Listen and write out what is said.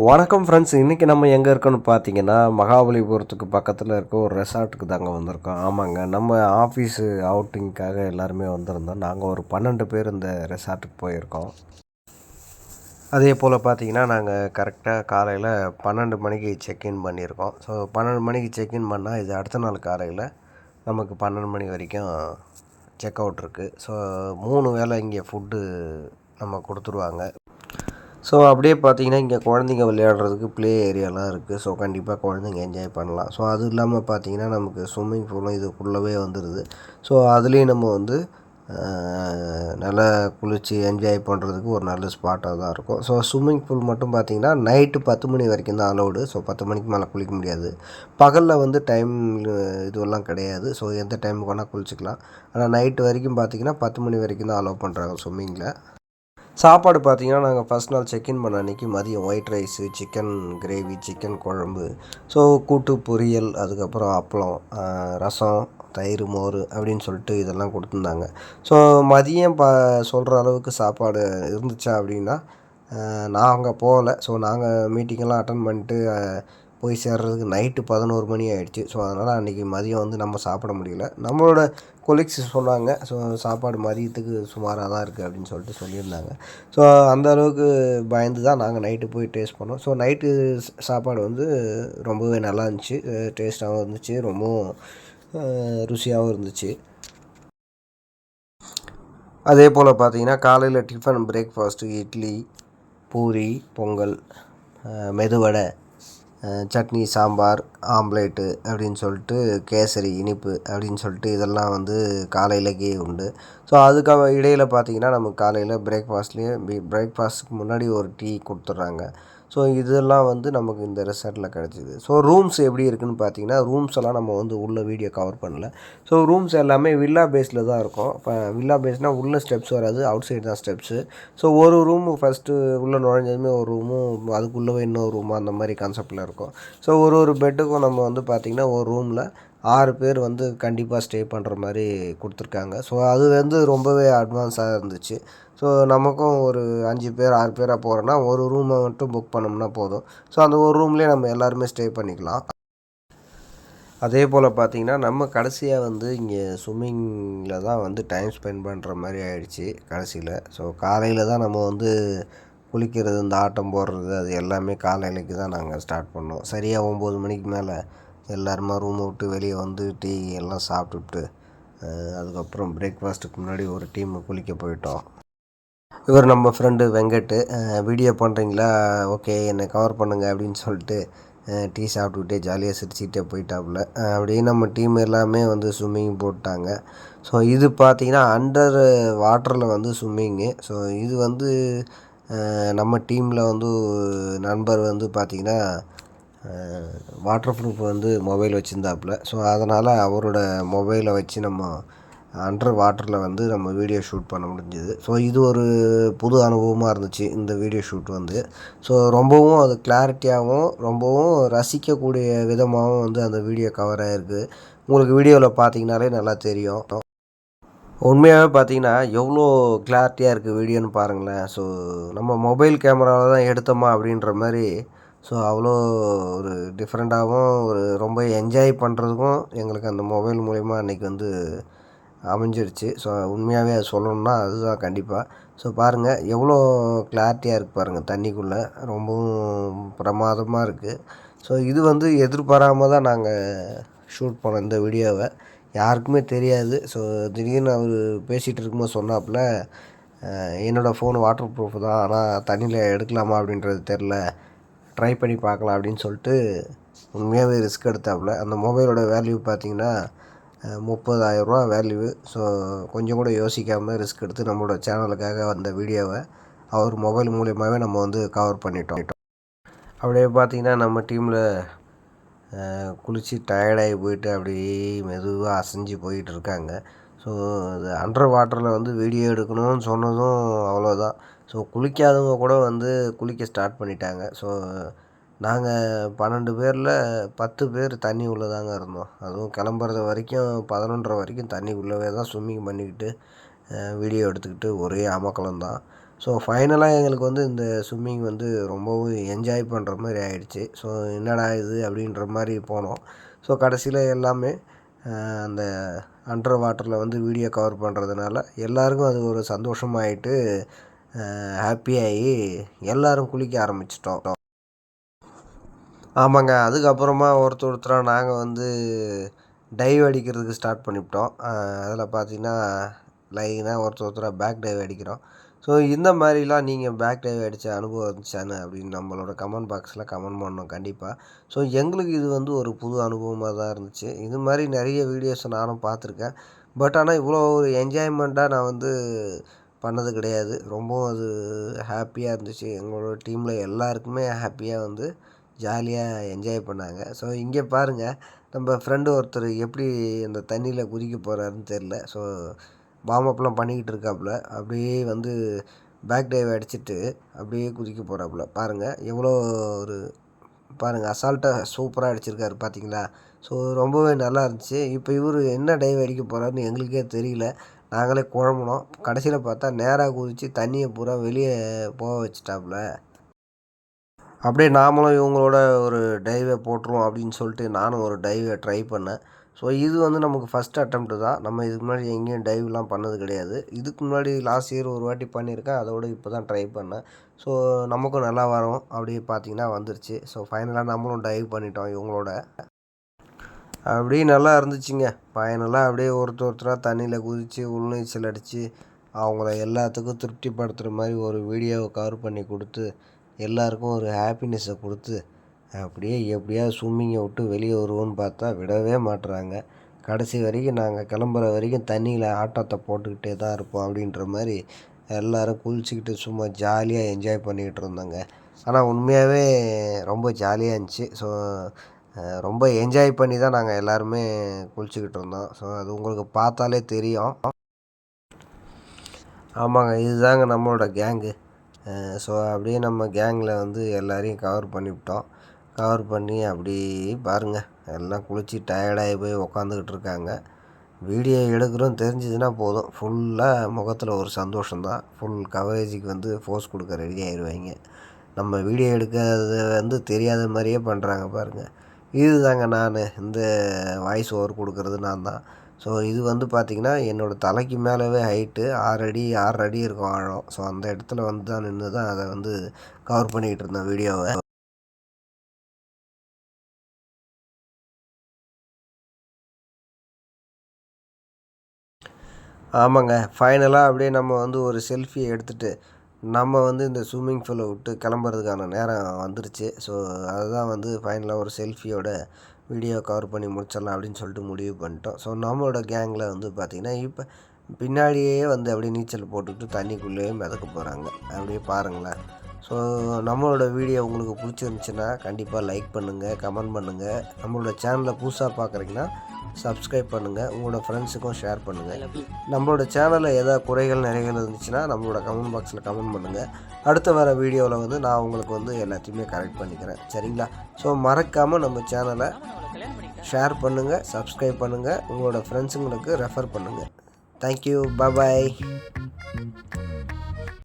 வணக்கம் ஃப்ரெண்ட்ஸ். இன்றைக்கி நம்ம எங்கே இருக்கோன்னு பார்த்தீங்கன்னா, மகாபலிபுரத்துக்கு பக்கத்தில் இருக்க ஒரு ரெசார்ட்டுக்கு தாங்க வந்திருக்கோம். ஆமாங்க, நம்ம ஆஃபீஸு அவுட்டிங்க்காக எல்லாருமே வந்திருந்தோம். நாங்கள் ஒரு 12 பேர் இந்த ரெசார்ட்டுக்கு போயிருக்கோம். அதே போல் பார்த்தீங்கன்னா, நாங்கள் கரெக்டாக காலையில் 12 மணிக்கு செக்இன் பண்ணியிருக்கோம். ஸோ 12 மணிக்கு செக்இன் பண்ணால் இது அடுத்த நாள் காலையில் நமக்கு 12 மணி வரைக்கும் செக் அவுட் இருக்குது. ஸோ 3 வேளை இங்கே ஃபுட்டு நம்ம கொடுத்துருவாங்க. ஸோ அப்படியே பார்த்தீங்கன்னா, இங்கே குழந்தைங்க விளையாடுறதுக்கு ப்ளே ஏரியாலாம் இருக்குது. ஸோ கண்டிப்பாக குழந்தைங்க என்ஜாய் பண்ணலாம். ஸோ அதுவும் இல்லாமல் பார்த்தீங்கன்னா, நமக்கு ஸ்விம்மிங் பூலும் இதுக்குள்ளவே வந்துடுது. ஸோ அதுலேயும் நம்ம வந்து நல்லா குளித்து என்ஜாய் பண்ணுறதுக்கு ஒரு நல்ல ஸ்பாட்டாக தான் இருக்கும். ஸோ ஸ்விம்மிங் பூல் மட்டும் பார்த்தீங்கன்னா, நைட்டு 10 மணி வரைக்கும் தான் அலௌடு. ஸோ 10 மணிக்கு மேலே குளிக்க முடியாது. பகலில் வந்து டைம் இதுவெல்லாம் கிடையாது. ஸோ எந்த டைமுக்கு வேணால் குளிச்சுக்கலாம். ஆனால் நைட்டு வரைக்கும் பார்த்தீங்கன்னா 10 மணி வரைக்கும் தான் அலோவ் பண்ணுறாங்க ஸ்விம்மிங்கில். சாப்பாடு பார்த்தீங்கன்னா, நாங்கள் ஃபஸ்ட் நாள் செக்இன் பண்ண அன்றைக்கி மதியம் white rice, chicken gravy, chicken குழம்பு, ஸோ கூட்டு, பொரியல், அதுக்கப்புறம் அப்பளம், ரசம், தயிர், மோர் அப்படின்னு சொல்லிட்டு இதெல்லாம் கொடுத்துருந்தாங்க. ஸோ மதியம் சொல்கிற அளவுக்கு சாப்பாடு இருந்துச்சா அப்படின்னா, நாங்கள் போகல. ஸோ நாங்கள் மீட்டிங்கெல்லாம் அட்டன் பண்ணிட்டு போய் சேர்றதுக்கு நைட்டு 11 மணி ஆகிடுச்சு. ஸோ அதனால் அன்றைக்கி மதியம் வந்து நம்ம சாப்பிட முடியல. நம்மளோட கொலீக்ஸ் சொன்னாங்க, ஸோ சாப்பாடு மதியத்துக்கு சுமாராக தான் இருக்குது அப்படின்னு சொல்லிட்டு சொல்லியிருந்தாங்க. ஸோ அந்த அளவுக்கு பயந்து தான் நாங்கள் நைட்டு போய் டேஸ்ட் பண்ணோம். ஸோ நைட்டு சாப்பாடு வந்து ரொம்பவே நல்லா இருந்துச்சு. டேஸ்ட்டாகவும் இருந்துச்சு, ரொம்பவும் ருசியாகவும் இருந்துச்சு. அதே போல் பார்த்தீங்கன்னா, காலையில் tiffin breakfast idli, puri, Pongal, medu vada, chutney, sambar, omelette அப்படின்னு சொல்லிட்டு கேசரி, இனிப்பு அப்படின்னு சொல்லிட்டு இதெல்லாம் வந்து காலையிலக்கே உண்டு. ஸோ அதுக்காக இடையில் பார்த்தீங்கன்னா, நமக்கு காலையில் பிரேக்ஃபாஸ்ட்டுக்கு முன்னாடி ஒரு டீ கொடுத்துட்றாங்க. ஸோ இதெல்லாம் வந்து நமக்கு இந்த ரெசார்ட்டில் கிடச்சிது. ஸோ ரூம்ஸ் எப்படி இருக்குதுன்னு பார்த்தீங்கன்னா, ரூம்ஸ் எல்லாம் நம்ம வந்து உள்ள வீடியோ கவர் பண்ணல. ஸோ ரூம்ஸ் எல்லாமே வில்லா பேஸில் தான் இருக்கும். இப்போ வில்லா பேஸ்னால் உள்ளே ஸ்டெப்ஸ் வராது, அவுட் சைடு தான் ஸ்டெப்ஸு. ஸோ ஒரு ரூமு ஃபஸ்ட்டு உள்ளே நுழைஞ்சதுமே ஒரு ரூமும், அதுக்குள்ளவே இன்னொரு ரூமு, அந்த மாதிரி கான்செப்டில் இருக்கும். ஸோ ஒரு பெட்டுக்கும் நம்ம வந்து பார்த்திங்கன்னா, ஒரு ரூமில் 6 பேர் வந்து கண்டிப்பாக ஸ்டே பண்ணுற மாதிரி கொடுத்துருக்காங்க. ஸோ அது வந்து ரொம்பவே அட்வான்ஸாக இருந்துச்சு. ஸோ நமக்கும் ஒரு 5 பேர் 6 பேராக போகிறோன்னா ஒரு ரூமை மட்டும் புக் பண்ணோம்னா போதும். ஸோ அந்த ஒரு ரூம்லேயே நம்ம எல்லாருமே ஸ்டே பண்ணிக்கலாம். அதே போல் பார்த்திங்கன்னா, நம்ம கடைசியாக வந்து இங்கே ஸ்விம்மிங்கில் தான் வந்து டைம் ஸ்பெண்ட் பண்ணுற மாதிரி ஆகிடுச்சி கடைசியில். ஸோ காலையில் தான் நம்ம வந்து குளிக்கிறது, இந்த ஆட்டம் போடுறது, அது எல்லாமே காலையிலக்கு தான் நாங்கள் ஸ்டார்ட் பண்ணோம். சரியாக 9 மணிக்கு மேலே எல்லாருமா ரூமை விட்டு வெளியே வந்து டீ எல்லாம் சாப்பிட்டுட்டு, அதுக்கப்புறம் பிரேக்ஃபாஸ்ட்டுக்கு முன்னாடி ஒரு டீமு குளிக்க போயிட்டோம். இவர் நம்ம ஃப்ரெண்டு வெங்கட்டு. வீடியோ பண்ணுறீங்களா? ஓகே, என்னை கவர் பண்ணுங்கள் அப்படின்னு சொல்லிட்டு டீ சாப்பிட்டுக்கிட்டே ஜாலியாக சிரிச்சுக்கிட்டே போயிட்டாப்புல. அப்படியே நம்ம டீம் எல்லாமே வந்து ஸ்விம்மிங் போட்டாங்க. ஸோ இது பார்த்திங்கன்னா அண்டர் வாட்டரில் வந்து ஸ்விம்மிங்கு. ஸோ இது வந்து நம்ம டீமில் வந்து நண்பர் வந்து பார்த்திங்கன்னா, வாட்டர் ப்ரூஃப் வந்து மொபைல் வச்சுருந்தாப்புல. ஸோ அதனால் அவரோட மொபைலை வச்சு நம்ம அண்டர் வாட்டரில் வந்து நம்ம வீடியோ ஷூட் பண்ண முடிஞ்சுது. ஸோ இது ஒரு புது அனுபவமாக இருந்துச்சு இந்த வீடியோ ஷூட் வந்து. ஸோ ரொம்பவும் அது கிளாரிட்டியாகவும் ரொம்பவும் ரசிக்கக்கூடிய விதமாகவும் வந்து அந்த வீடியோ கவர் ஆகிருக்கு. உங்களுக்கு வீடியோவில் பார்த்தீங்கனாலே நல்லா தெரியும். உண்மையாகவே பார்த்தீங்கன்னா, எவ்வளோ கிளாரிட்டியாக இருக்குது வீடியோன்னு பாருங்களேன். ஸோ நம்ம மொபைல் கேமராவில் தான் எடுத்தோமா அப்படின்ற மாதிரி, ஸோ அவ்வளோ ஒரு டிஃப்ரெண்ட்டாகவும் ஒரு ரொம்ப என்ஜாய் பண்ணுறதுக்கும் எங்களுக்கு அந்த மொபைல் மூலிமா அன்றைக்கி வந்து அமைஞ்சிடுச்சு. ஸோ உண்மையாகவே அது சொல்லணுன்னா அதுதான் கண்டிப்பாக. ஸோ பாருங்கள் எவ்வளோ கிளாரிட்டியாக இருக்குது பாருங்கள் தண்ணிக்குள்ளே. ரொம்பவும் பிரமாதமாக இருக்குது. ஸோ இது வந்து எதிர்பாராமல் தான் நாங்கள் ஷூட் பண்ணோம் இந்த வீடியோவை. யாருக்குமே தெரியாது. ஸோ திடீர்னு அவர் பேசிகிட்டு இருக்கும்போது சொன்னாப்புல, என்னோடய ஃபோன் வாட்டர் ப்ரூஃப் தான், ஆனால் தண்ணியில் எடுக்கலாமா அப்படின்றது தெரில, ட்ரை பண்ணி பார்க்கலாம் அப்படின்னு சொல்லிட்டு உண்மையாகவே ரிஸ்க் எடுத்தாப்புல. அந்த மொபைலோட வேல்யூ பார்த்திங்கன்னா 30,000 வேல்யூ. ஸோ கொஞ்சம் கூட யோசிக்காமல் ரிஸ்க் எடுத்து நம்மளோட சேனலுக்காக வந்த வீடியோவை அவர் மொபைல் மூலியமாகவே நம்ம வந்து கவர் பண்ணிட்டோம். அப்படியே பார்த்திங்கன்னா, நம்ம டீமில் குளித்து டயர்டாகி போயிட்டு அப்படியே மெதுவாக அசைஞ்சு போயிட்டுருக்காங்க. ஸோ அது அண்டர் வாட்டரில் வந்து வீடியோ எடுக்கணும்னு சொன்னதும் அவ்வளோதான். ஸோ குளிக்காதவங்க கூட வந்து குளிக்க ஸ்டார்ட் பண்ணிட்டாங்க. ஸோ நாங்கள் 12 பேரில் 10 பேர் தண்ணி உள்ளே தாங்க இருந்தோம். அதுவும் கிளம்புறது வரைக்கும் 11:30 வரைக்கும் தண்ணி உள்ளவே தான் ஸ்விம்மிங் பண்ணிக்கிட்டு வீடியோ எடுத்துக்கிட்டு ஒரே அமர்க்களம் தான். ஸோ ஃபைனலாக எங்களுக்கு வந்து இந்த ஸ்விம்மிங் வந்து ரொம்பவும் என்ஜாய் பண்ணுற மாதிரி ஆகிடுச்சு. ஸோ என்னடா இது அப்படின்ற மாதிரி போனோம். ஸோ கடைசியில் எல்லாமே அந்த அண்டர் வாட்டரில் வந்து வீடியோ கவர் பண்ணுறதுனால எல்லாருக்கும் அது ஒரு சந்தோஷமாயிட்டு ஹாப்பியாகி எல்லோரும் குளிக்க ஆரம்பிச்சிட்டோம். ஆமாங்க. அதுக்கப்புறமா ஒருத்தராக நாங்கள் வந்து டைவ் அடிக்கிறதுக்கு ஸ்டார்ட் பண்ணிவிட்டோம். அதில் பார்த்தீங்கன்னா லைனாக ஒருத்தராக பேக் டைவ் அடிக்கிறோம். ஸோ இந்த மாதிரிலாம் நீங்கள் பேக் டைவ் அடித்த அனுபவம் இருந்துச்சான்னு அப்படின்னு நம்மளோட கமெண்ட் பாக்ஸில் கமெண்ட் பண்ணணும் கண்டிப்பாக. ஸோ எங்களுக்கு இது வந்து ஒரு புது அனுபவமாக தான் இருந்துச்சு. இது மாதிரி நிறைய வீடியோஸை நானும் பார்த்துருக்கேன். பட் ஆனால் இவ்வளோ ஒரு என்ஜாய்மெண்ட்டாக நான் வந்து பண்ணது கிடையாது. ரொம்பவும் அது ஹாப்பியாக இருந்துச்சு. எங்களோட டீமில் எல்லாருக்குமே ஹாப்பியாக வந்து ஜாலியாக என்ஜாய் பண்ணாங்க. ஸோ இங்கே பாருங்கள், நம்ம ஃப்ரெண்டு ஒருத்தர் எப்படி அந்த தண்ணியில் குதிக்க போகிறாருன்னு தெரில. ஸோ வார்ம் பண்ணிக்கிட்டு இருக்காப்புல. அப்படியே வந்து பேக் டைவ் அடிச்சுட்டு அப்படியே குதிக்க போகிறாப்புல. பாருங்கள் எவ்வளோ ஒரு பாருங்கள் அசால்ட்டாக சூப்பராக அடிச்சிருக்காரு பார்த்தீங்களா? ஸோ ரொம்பவே நல்லா இருந்துச்சு. இப்போ இவர் என்ன டைவ் அடிக்க போகிறாருன்னு எங்களுக்கே தெரியல. நாங்களே குழம்புனோம். கடைசியில் பார்த்தா நேராக குதித்து தண்ணியை பூரா வெளியே போக வச்சுட்டாப்புல. அப்படியே நாமளும் இவங்களோட ஒரு டைவை போட்டுருவோம் அப்படின்னு சொல்லிட்டு நானும் ஒரு டைவை ட்ரை பண்ணேன். ஸோ இது வந்து நமக்கு ஃபஸ்ட் அட்டெம்ப்ட்டு தான். நம்ம இதுக்கு முன்னாடி எங்கேயும் டைவ்லாம் பண்ணது கிடையாது. இதுக்கு முன்னாடி லாஸ்ட் இயர் ஒரு வாட்டி பண்ணியிருக்கேன். அதோடு இப்போ தான் ட்ரை பண்ணேன். ஸோ நமக்கும் நல்லா வரும் அப்படி பார்த்தீங்கன்னா வந்துருச்சு. ஸோ ஃபைனலாக நம்மளும் டைவ் பண்ணிட்டோம் இவங்களோட. அப்படியே நல்லா இருந்துச்சுங்க. ஃபைனலாக அப்படியே ஒருத்தராக தண்ணியில் குதித்து உள்நீச்சல் அடித்து அவங்கள எல்லாத்துக்கும் திருப்திப்படுத்துகிற மாதிரி ஒரு வீடியோவை கவர் பண்ணி கொடுத்து எல்லாருக்கும் ஒரு ஹாப்பினஸ்ஸை கொடுத்து அப்படியே எப்படியாவது ஸ்விம்மிங்கை விட்டு வெளியே வருவோன்னு பார்த்தா விடவே மாட்டுறாங்க. கடைசி வரைக்கும் நாங்கள் கிளம்புற வரைக்கும் தண்ணியில் ஆட்டத்தை போட்டுக்கிட்டே தான் இருப்போம் அப்படின்ற மாதிரி எல்லோரும் குளிச்சுக்கிட்டு சும்மா ஜாலியாக என்ஜாய் பண்ணிக்கிட்டு இருந்தோங்க. ஆனால் உண்மையாகவே ரொம்ப ஜாலியாக இருந்துச்சு. ஸோ ரொம்ப என்ஜாய் பண்ணி தான் நாங்கள் எல்லாருமே குளிச்சுக்கிட்டு இருந்தோம். ஸோ அது உங்களுக்கு பார்த்தாலே தெரியும். ஆமாங்க, இதுதாங்க நம்மளோட கேங்கு. ஸோ அப்படியே நம்ம கேங்கில் வந்து எல்லோரையும் கவர் பண்ணிவிட்டோம். கவர் பண்ணி அப்படியே பாருங்கள் எல்லாம் குளித்து டயர்டாகி போய் உக்காந்துக்கிட்டு இருக்காங்க. வீடியோ எடுக்கிறோம் தெரிஞ்சதுன்னா போதும், ஃபுல்லாக முகத்தில் ஒரு சந்தோஷம்தான். ஃபுல் கவரேஜுக்கு வந்து ஃபோர்ஸ் கொடுக்க ரெடி ஆகிடுவாங்க. நம்ம வீடியோ எடுக்கிறது வந்து தெரியாத மாதிரியே பண்ணுறாங்க பாருங்கள். இது தாங்க நான் இந்த வாய்ஸ் ஓவர் கொடுக்குறது நான் தான். ஸோ இது வந்து பார்த்திங்கன்னா என்னோடய தலைக்கு மேலவே ஹைட்டு 6 அடி 6 அடி இருக்கும் ஆழம். ஸோ அந்த இடத்துல வந்து தான் நின்று தான் அதை வந்து கவர் பண்ணிக்கிட்டு இருந்தேன் வீடியோவை. ஆமாங்க, ஃபைனலாக அப்படியே நம்ம வந்து ஒரு செல்ஃபியை எடுத்துகிட்டு நம்ம வந்து இந்த ஸ்விம்மிங் பூலை விட்டு கிளம்புறதுக்கான நேரம் வந்துருச்சு. ஸோ அதுதான் வந்து ஃபைனலாக ஒரு செல்ஃபியோட வீடியோ கவர் பண்ணி முடிச்சிடலாம் அப்படின்னு சொல்லிட்டு முடிவு பண்ணிட்டோம். ஸோ நம்மளோட கேங்கில் வந்து பார்த்திங்கன்னா இப்போ பின்னாடியே வந்து அப்படியே நீச்சல் போட்டுக்கிட்டு தண்ணிக்குள்ளேயே மிதக்க போகிறாங்க. அப்படியே பாருங்களேன். ஸோ நம்மளோட வீடியோ உங்களுக்கு பிடிச்சிருந்துச்சின்னா கண்டிப்பாக லைக் பண்ணுங்கள், கமெண்ட் பண்ணுங்கள். நம்மளோட சேனலை புதுசாக பார்க்குறீங்கன்னா சப்ஸ்கிரைப் பண்ணுங்கள், உங்களோட ஃப்ரெண்ட்ஸுக்கும் ஷேர் பண்ணுங்கள். நம்மளோட சேனலில் எதாவது குறைகள் நிறைகள் இருந்துச்சுன்னா நம்மளோட கமெண்ட் பாக்ஸில் கமெண்ட் பண்ணுங்கள். அடுத்த வர வீடியோவில் வந்து நான் உங்களுக்கு வந்து எல்லாத்தையுமே கரெக்ட் பண்ணிக்கிறேன், சரிங்களா? ஸோ மறக்காமல் நம்ம சேனலை ஷேர் பண்ணுங்கள், சப்ஸ்கிரைப் பண்ணுங்கள், உங்களோட ஃப்ரெண்ட்ஸுங்களுக்கு ரெஃபர் பண்ணுங்கள். தேங்க்யூ, பாய்.